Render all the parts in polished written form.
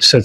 100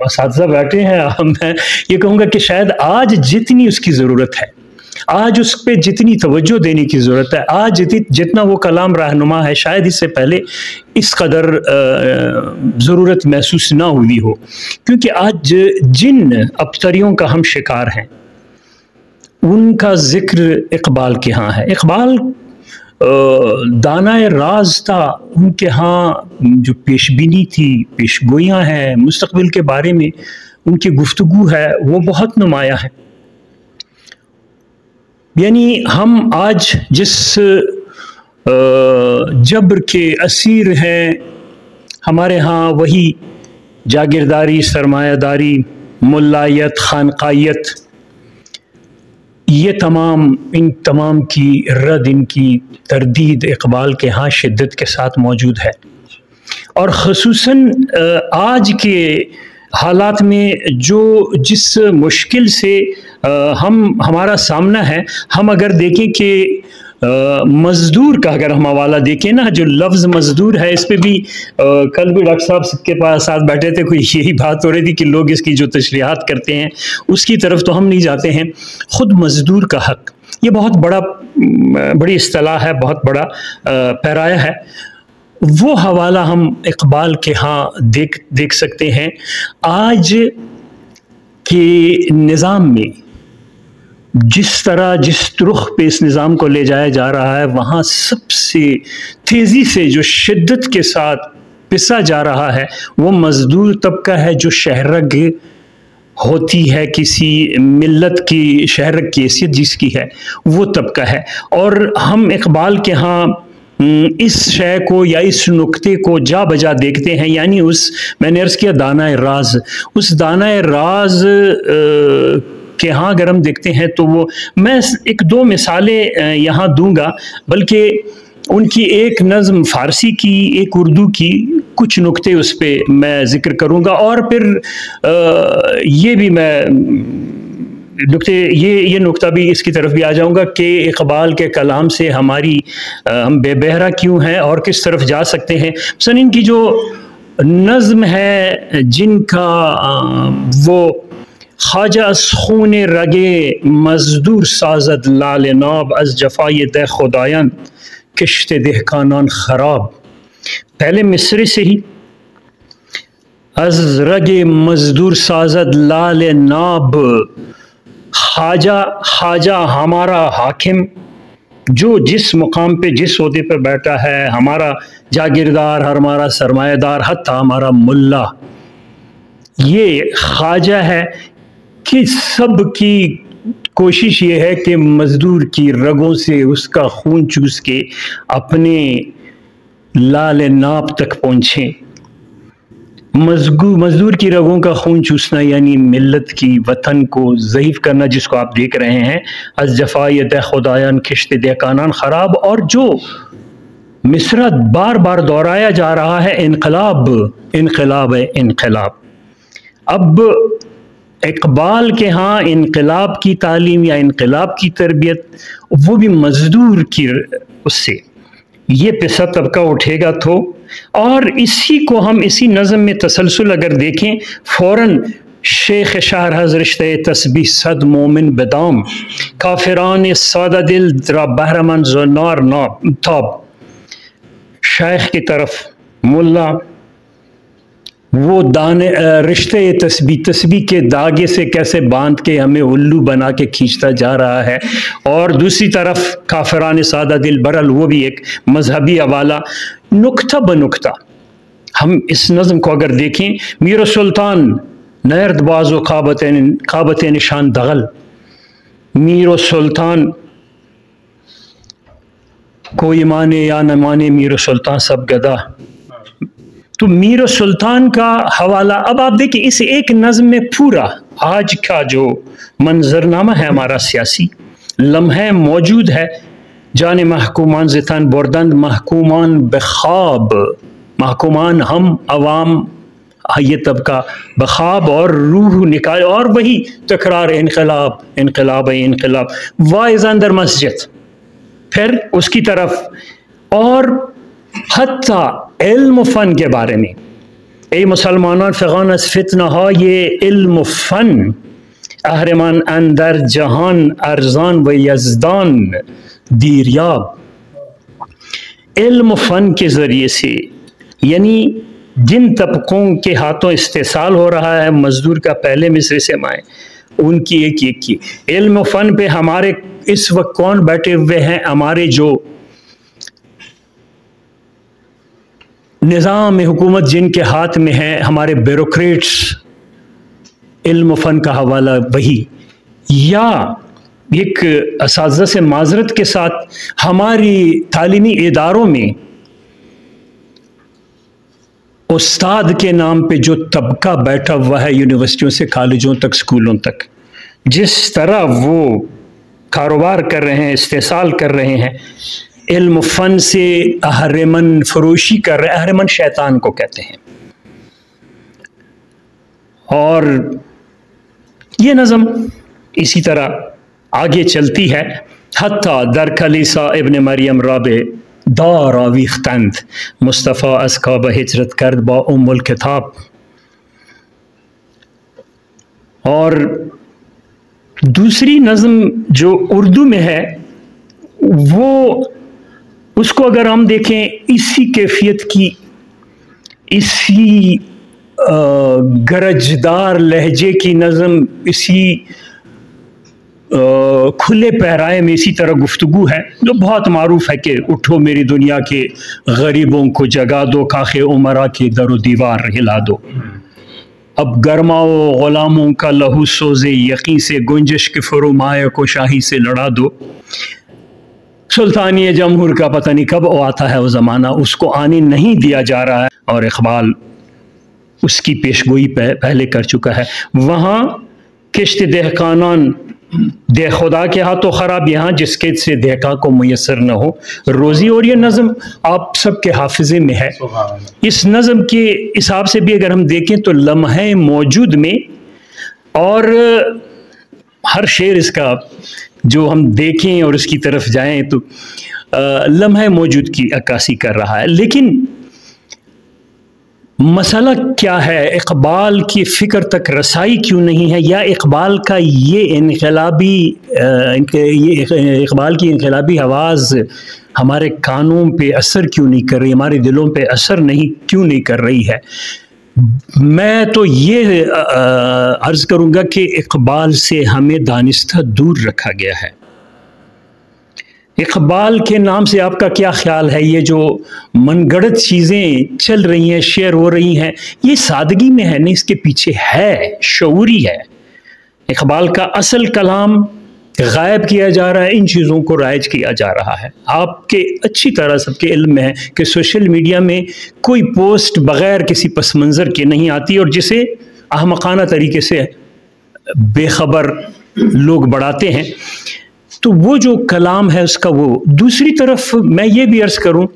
اساتذہ بیٹھے ہیں، میں یہ کہوں گا کہ شاید آج جتنی اس کی ضرورت ہے، آج اس پہ جتنی توجہ دینے کی ضرورت ہے، آج جتنا وہ کلام رہنما ہے، شاید اس سے پہلے اس قدر ضرورت محسوس نہ ہوئی ہو، کیونکہ آج جن ابتریوں کا ہم شکار ہیں ان کا ذکر اقبال کے ہاں ہے۔ اقبال دانائے راز تھا، ان کے ہاں جو پیش بینی تھی، پیش گوئیاں ہیں مستقبل کے بارے میں، ان کی گفتگو ہے وہ بہت نمایاں ہے۔ یعنی ہم آج جس جبر کے اسیر ہیں، ہمارے ہاں وہی جاگیرداری، سرمایہ داری، ملائیت، خانقائیت، یہ ان تمام کی رد، ان کی تردید اقبال کے ہاں شدت کے ساتھ موجود ہے۔ اور خصوصاً آج کے حالات میں جس مشکل سے ہمارا سامنا ہے، ہم اگر دیکھیں کہ مزدور کا اگر ہم حوالہ دیکھیں نا، جو لفظ مزدور ہے، اس پہ بھی کل بھی ڈاکٹر صاحب کے پاس ساتھ بیٹھے تھے، کوئی یہی بات ہو رہی تھی کہ لوگ اس کی جو تشریحات کرتے ہیں اس کی طرف تو ہم نہیں جاتے ہیں۔ خود مزدور کا حق، یہ بہت بڑی اصطلاح ہے، بہت بڑا پیرایا ہے۔ وہ حوالہ ہم اقبال کے ہاں دیکھ سکتے ہیں۔ آج کے نظام میں جس رخ پہ اس نظام کو لے جایا جا رہا ہے، وہاں سب سے تیزی سے جو شدت کے ساتھ پسا جا رہا ہے وہ مزدور طبقہ ہے، جو شہرگ ہوتی ہے کسی ملت کی، شہرگ کی حیثیت جس کی ہے وہ طبقہ ہے۔ اور ہم اقبال کے ہاں اس شے کو یا اس نقطے کو جا بجا دیکھتے ہیں، یعنی میں نے عرض کیا دانائے راز، اس دانائے راز کہ ہاں اگر ہم دیکھتے ہیں تو وہ میں ایک دو مثالیں یہاں دوں گا، بلکہ ان کی ایک نظم فارسی کی، ایک اردو کی، کچھ نقطے اس پہ میں ذکر کروں گا، اور پھر یہ بھی میں یہ نقطہ بھی اس کی طرف بھی آ جاؤں گا کہ اقبال کے کلام سے ہم بے بہرا کیوں ہیں اور کس طرف جا سکتے ہیں۔ مثلا ان کی جو نظم ہے، جن کا وہ خواجہ از خون رگے مزدور سازد لال ناب، از جفای دہ خدایان کشت دہقانان خراب، پہلے مصرے سے ہی از رگ مزدور سازد لال ناب، خواجہ ہمارا حاکم، جو جس مقام پہ جس عہدے پہ بیٹھا ہے، ہمارا جاگیردار، ہمارا سرمایہ دار، حتیٰ ہمارا ملا، یہ خواجہ ہے کہ سب کی کوشش یہ ہے کہ مزدور کی رگوں سے اس کا خون چوس کے اپنے لال ناب تک پہنچیں۔ مزدور کی رگوں کا خون چوسنا یعنی ملت کی، وطن کو ضعیف کرنا، جس کو آپ دیکھ رہے ہیں، از جفای دہ خدایان کشت دہقانان خراب، اور جو مصرع بار بار دہرایا جا رہا ہے، انقلاب انقلاب ہے انقلاب۔ اب اقبال کے ہاں انقلاب کی تعلیم یا انقلاب کی تربیت وہ بھی مزدور کی اس سے، یہ پسا طبقہ اٹھے گا تو، اور اسی کو ہم اسی نظم میں تسلسل اگر دیکھیں، فوراً شیخ شہرہز رشتہ تسبیح صد مومن بدام، کافران سادہ دل درا بہرمن زنار تاب، شیخ کی طرف ملا وہ رشتہ تسبیح کے داغے سے کیسے باندھ کے ہمیں الو بنا کے کھینچتا جا رہا ہے، اور دوسری طرف کافران سادہ دل برل، وہ بھی ایک مذہبی حوالہ، نقطہ بنقطہ ہم اس نظم کو اگر دیکھیں، میر سلطان نرد باز و قابت نشان دغل، میر سلطان کوئی مانے یا نہ مانے، میر سلطان سب گدا، تو میر سلطان کا حوالہ اب آپ دیکھیں اس ایک نظم میں پورا آج کا جو منظرنامہ ہے ہمارا سیاسی لمحہ موجود ہے۔ جان محکومان زتان بردند محکومان بخواب، محکومان ہم عوام، یہ طبقہ بخواب اور روح نکال، اور وہی تکرار انقلاب انقلاب انقلاب، واعظان در مسجد، پھر اس کی طرف، اور حتیٰ علم و فن کے بارے میں ای مسلمانان فغان از فتنه های علم و فن، اهرمان اندر جهان ارزان و یزدان دیریاب. علم و فن کے ذریعے سے، یعنی جن طبقوں کے ہاتھوں استحصال ہو رہا ہے مزدور کا، پہلے مصرے سے مائیں ان کی ایک ایک کی علم و فن پہ ہمارے اس وقت کون بیٹھے ہوئے ہیں؟ ہمارے جو نظام حکومت جن کے ہاتھ میں ہے، ہمارے بیوروکریٹس، علم و فن کا حوالہ وہی، یا ایک اساتذہ سے معذرت کے ساتھ ہماری تعلیمی اداروں میں استاد کے نام پہ جو طبقہ بیٹھا ہوا ہے یونیورسٹیوں سے کالجوں تک، اسکولوں تک، جس طرح وہ کاروبار کر رہے ہیں، استحصال کر رہے ہیں، علم و فن سے اہرمن فروشی کر رہے ہیں. اہرمن شیطان کو کہتے ہیں. اور یہ نظم اسی طرح آگے چلتی ہے. حتیٰ در کلیسا ابن مریم رابع دار آویختند، مصطفیٰ از کعبہ ہجرت کرد با ام الکتاب. اور دوسری نظم جو اردو میں ہے وہ، اس کو اگر ہم دیکھیں اسی کیفیت کی، اسی گرجدار لہجے کی نظم، اسی کھلے پہرائے میں اسی طرح گفتگو ہے جو بہت معروف ہے کہ اٹھو میری دنیا کے غریبوں کو جگا دو، کاخ عمرا کے در و دیوار ہلا دو. اب گرماؤ غلاموں کا لہو سوزے یقین سے، گنجش کے فرومائے کو شاہی سے لڑا دو. سلطانی جمہور کا پتہ نہیں کب آتا ہے وہ زمانہ، اس کو آنے نہیں دیا جا رہا ہے، اور اقبال اس کی پیشگوئی پہلے کر چکا ہے. وہاں کشت دہقانان دہ خدا کے ہاتھوں خراب، یہاں جس کے سے دہقاں کو میسر نہ ہو روزی. اور یہ نظم آپ سب کے حافظے میں ہے. اس نظم کے حساب سے بھی اگر ہم دیکھیں تو لمحہ موجود میں، اور ہر شعر اس کا جو ہم دیکھیں اور اس کی طرف جائیں تو لمحہ موجود کی عکاسی کر رہا ہے. لیکن مسئلہ کیا ہے؟ اقبال کی فکر تک رسائی کیوں نہیں ہے؟ یا اقبال کا یہ اقبال کی انقلابی آواز ہمارے کانوں پہ اثر کیوں نہیں کر رہی، ہمارے دلوں پہ اثر کیوں نہیں کر رہی ہے؟ میں تو یہ عرض کروں گا کہ اقبال سے ہمیں دانستہ دور رکھا گیا ہے. اقبال کے نام سے آپ کا کیا خیال ہے؟ یہ جو من گڑت چیزیں چل رہی ہیں، شیئر ہو رہی ہیں، یہ سادگی میں ہے نہیں، اس کے پیچھے ہے، شعوری ہے. اقبال کا اصل کلام غائب کیا جا رہا ہے، ان چیزوں کو رائج کیا جا رہا ہے. آپ کے اچھی طرح سب کے علم میں ہے کہ سوشل میڈیا میں کوئی پوسٹ بغیر کسی پس منظر کے نہیں آتی، اور جسے احمقانہ طریقے سے بے خبر لوگ بڑھاتے ہیں. تو وہ جو کلام ہے اس کا وہ. دوسری طرف میں یہ بھی عرض کروں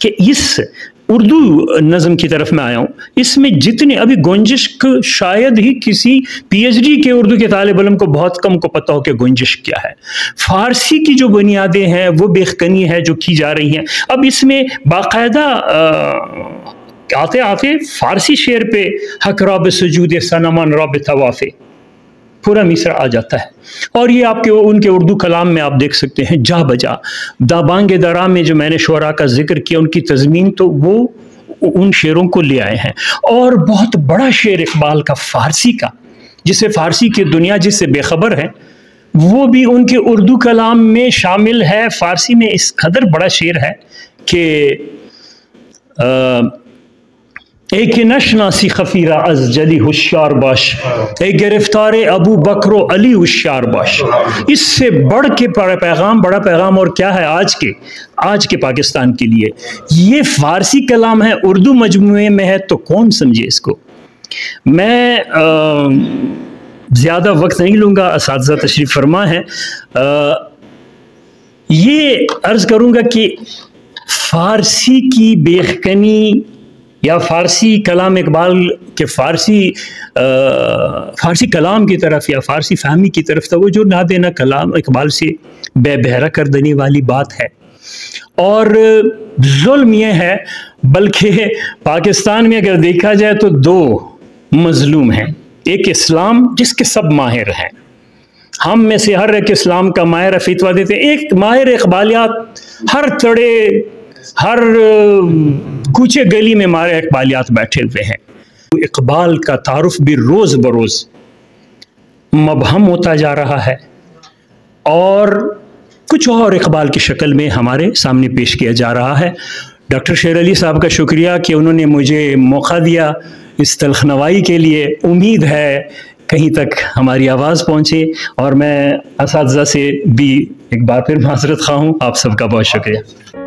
کہ اس اردو نظم کی طرف میں آیا ہوں، اس میں جتنے ابھی گنجش شاید ہی کسی پی ایچ ڈی کے اردو کے طالب علم کو بہت کم کو پتہ ہو کہ گنجش کیا ہے. فارسی کی جو بنیادیں ہیں وہ بیخکنی ہے جو کی جا رہی ہیں. اب اس میں باقاعدہ آتے آتے فارسی شعر پہ حق راب سجود صنمان راب طوافے پورا مصرع آ جاتا ہے. اور یہ آپ کے ان کے اردو کلام میں آپ دیکھ سکتے ہیں جا بجا. دابانگ درا میں جو میں نے شعراء کا ذکر کیا ان کی تضمین تو وہ ان شعروں کو لے آئے ہیں. اور بہت بڑا شعر اقبال کا فارسی کا، جسے فارسی کی دنیا جس سے بے خبر ہے، وہ بھی ان کے اردو کلام میں شامل ہے. فارسی میں اس قدر بڑا شعر ہے کہ ایک نشناسی خفیرہ از جلی ہوشیار باش، اے گرفتار ابو بکر و علی ہوشیار باش. اس سے بڑھ کے بڑا پیغام اور کیا ہے آج کے پاکستان کے لیے؟ یہ فارسی کلام ہے، اردو مجموعے میں ہے، تو کون سمجھے اس کو؟ میں زیادہ وقت نہیں لوں گا، اساتذہ تشریف فرما ہے. یہ عرض کروں گا کہ فارسی کی بیخکنی یا فارسی کلام اقبال کے فارسی کلام کی طرف یا فارسی فہمی کی طرف توجہ نہ دینا کلام اقبال سے بے بہرہ کر دینے والی بات ہے. اور ظلم یہ ہے، بلکہ پاکستان میں اگر دیکھا جائے تو دو مظلوم ہیں، ایک اسلام جس کے سب ماہر ہیں، ہم میں سے ہر ایک اسلام کا ماہر فتویٰ دیتے ہیں، ایک ماہر اقبالیات، ہر تڑے ہر کوچے گلی میں ماہر اقبالیات بیٹھے ہوئے ہیں۔ اقبال کا تعارف بھی روز بروز مبہم ہوتا جا رہا ہے اور کچھ اور اقبال کی شکل میں ہمارے سامنے پیش کیا جا رہا ہے۔ ڈاکٹر شیر علی صاحب کا شکریہ کہ انہوں نے مجھے موقع دیا اس تلخنوائی کے لیے۔ امید ہے کہیں تک ہماری آواز پہنچے، اور میں اساتذہ سے بھی ایک بار پھر معذرت خواہ ہوں۔ آپ سب کا بہت شکریہ۔